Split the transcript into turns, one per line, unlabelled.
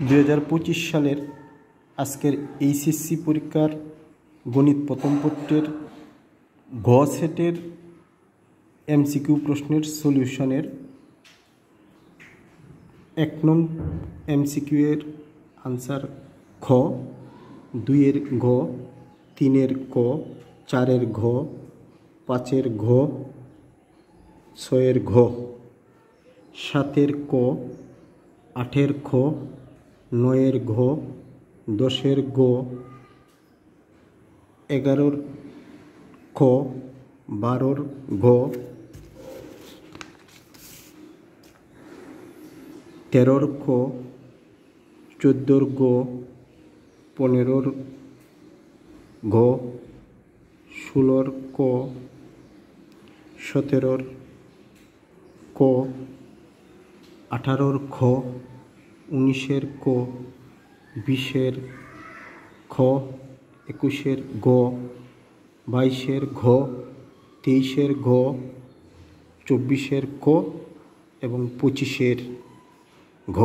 2025 সালের আজকের এইচএসসি পরীক্ষার গণিত প্রথম পত্রের ঘ সেটের এমসিকিউ প্রশ্নের সলিউশনের 1 নং এমসিকিউ এর আনসার খ, 2 এর ঘ, 3 এর ক, 4 এর ঘ, 5 এর ঘ, 6 এর ঘ, 7 এর ক, 8 এর খ, 9 এর ঘ, 10 এর গ, 11 এর খ, 12 এর ঘ, 13 এর খ, 14 এর গ, 15 এর ঘ, 16 এর ক, 17 এর ক, 18 এর খ, 19 এর ক, 20 এর খ, 21 এর গ, 22 এর ঘ, 23 এর ঘ, 24 এর ক এবং 25 এর ঘ।